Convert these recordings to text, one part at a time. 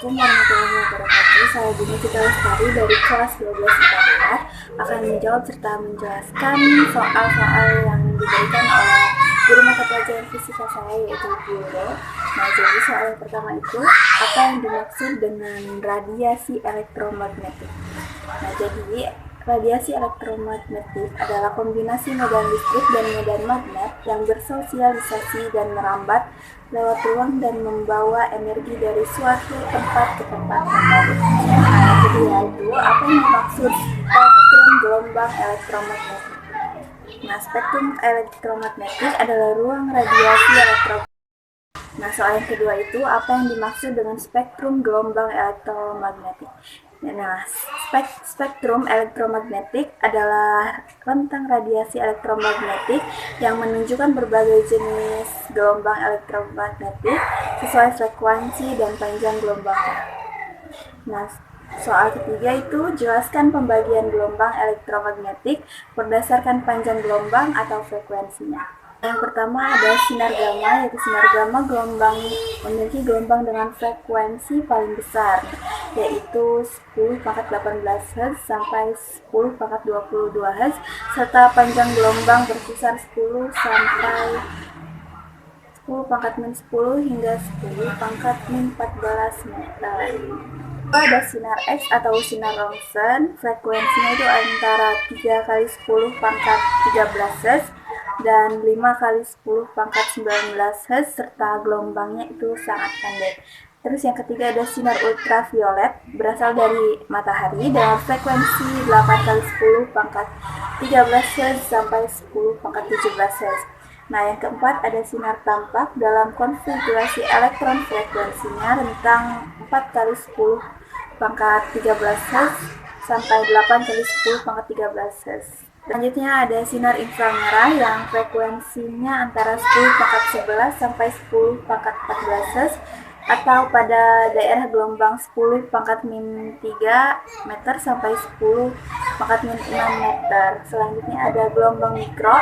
Assalamualaikum warahmatullahi wabarakatuh. Saya Bumi Citra Lestari dari kelas 12 IPA akan menjawab serta menjelaskan soal-soal yang diberikan oleh guru mata pelajaran fisika saya, yaitu Guru. Nah, jadi soal yang pertama itu, apa yang dimaksud dengan radiasi elektromagnetik? Nah, jadi radiasi elektromagnetik adalah kombinasi medan listrik dan medan magnet yang bersosialisasi dan merambat lewat ruang dan membawa energi dari suatu tempat ke tempat yang lain. Nah, yang kedua itu, apa yang dimaksud spektrum gelombang elektromagnetik? Nah, spektrum elektromagnetik adalah ruang radiasi elektromagnetik. Nah, soal yang kedua itu, apa yang dimaksud dengan spektrum gelombang elektromagnetik? Nah, spektrum elektromagnetik adalah rentang radiasi elektromagnetik yang menunjukkan berbagai jenis gelombang elektromagnetik sesuai frekuensi dan panjang gelombangnya. Nah, soal ketiga itu, jelaskan pembagian gelombang elektromagnetik berdasarkan panjang gelombang atau frekuensinya. Yang pertama ada sinar gamma, yaitu sinar gamma memiliki gelombang dengan frekuensi paling besar, yaitu 10⁻18 Hz sampai 10⁻22 Hz, serta panjang gelombang berkisar 10 sampai 10⁻10 hingga 10⁻14 meter. Ada sinar X atau sinar Roentgen, frekuensinya itu antara 3 kali 10⁻13 Hz dan 5 kali 10⁻19 Hz, serta gelombangnya itu sangat pendek. Terus yang ketiga ada sinar ultraviolet, berasal dari matahari dengan frekuensi 8 kali 10⁻13 Hz sampai 10⁻17 Hz. Nah, yang keempat ada sinar tampak dalam konfigurasi elektron, frekuensinya rentang 4 kali 10⁻13 Hz sampai 8 kali 10⁻13 Hz. Selanjutnya ada sinar inframerah yang frekuensinya antara 10⁻11 sampai 10⁻14 Hz atau pada daerah gelombang 10⁻-3 meter sampai 10⁻-6 meter. Selanjutnya ada gelombang mikro,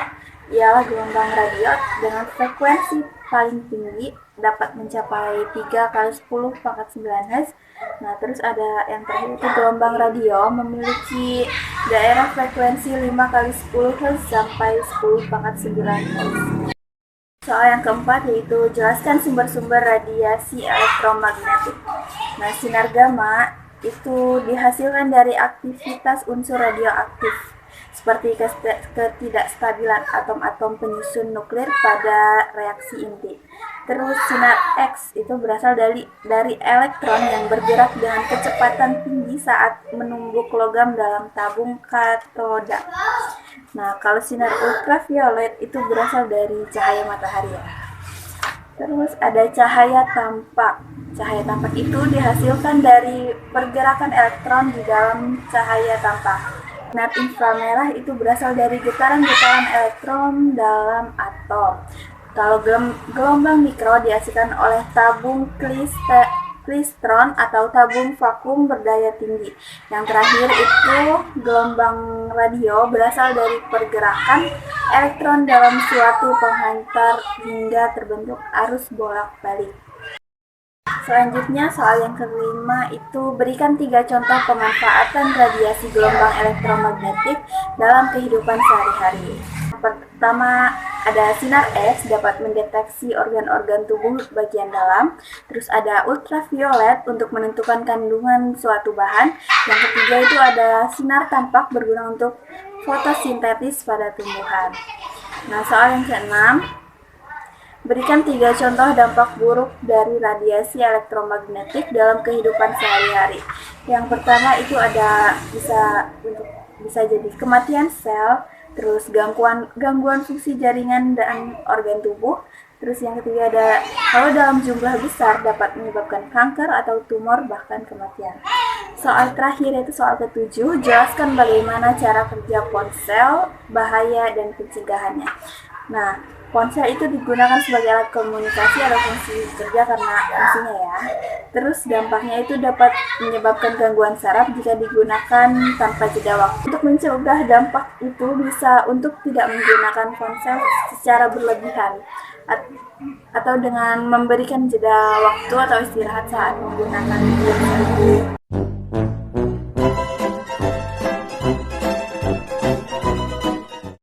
ialah gelombang radio dengan frekuensi paling tinggi dapat mencapai 3 kali 10⁻9 Hz. Nah, terus ada yang terakhir itu gelombang radio memiliki daerah frekuensi 5 kali 10 Hz sampai 10⁻9 Hz. Soal yang keempat yaitu jelaskan sumber-sumber radiasi elektromagnetik. Nah, sinar gamma itu dihasilkan dari aktivitas unsur radioaktif seperti ketidakstabilan atom-atom penyusun nuklir pada reaksi inti. Terus sinar X itu berasal dari elektron yang bergerak dengan kecepatan tinggi saat menumbuk logam dalam tabung katoda. Nah, kalau sinar ultraviolet itu berasal dari cahaya matahari ya. Terus ada cahaya tampak. Cahaya tampak itu dihasilkan dari pergerakan elektron di dalam cahaya tampak. Sinar inframerah itu berasal dari getaran-getaran elektron dalam atom. Kalau gelombang mikro dihasilkan oleh tabung klistron atau tabung vakum berdaya tinggi. Yang terakhir itu gelombang radio berasal dari pergerakan elektron dalam suatu penghantar hingga terbentuk arus bolak-balik. Selanjutnya soal yang kelima itu berikan 3 contoh pemanfaatan radiasi gelombang elektromagnetik dalam kehidupan sehari-hari. Pertama ada sinar X dapat mendeteksi organ-organ tubuh bagian dalam. Terus ada ultraviolet untuk menentukan kandungan suatu bahan. Yang ketiga itu ada sinar tampak berguna untuk fotosintesis pada tumbuhan. Nah, soal yang keenam, berikan 3 contoh dampak buruk dari radiasi elektromagnetik dalam kehidupan sehari-hari. Yang pertama itu ada bisa jadi kematian sel, terus gangguan fungsi jaringan dan organ tubuh. Terus yang ketiga ada kalau dalam jumlah besar dapat menyebabkan kanker atau tumor bahkan kematian. Soal terakhir yaitu soal ke-7, jelaskan bagaimana cara kerja ponsel, bahaya dan pencegahannya. Nah, ponsel itu digunakan sebagai alat komunikasi atau fungsi kerja karena fungsinya ya. Terus dampaknya itu dapat menyebabkan gangguan saraf jika digunakan tanpa jeda waktu. Untuk mencegah dampak itu bisa untuk tidak menggunakan ponsel secara berlebihan atau dengan memberikan jeda waktu atau istirahat saat menggunakan media tersebut.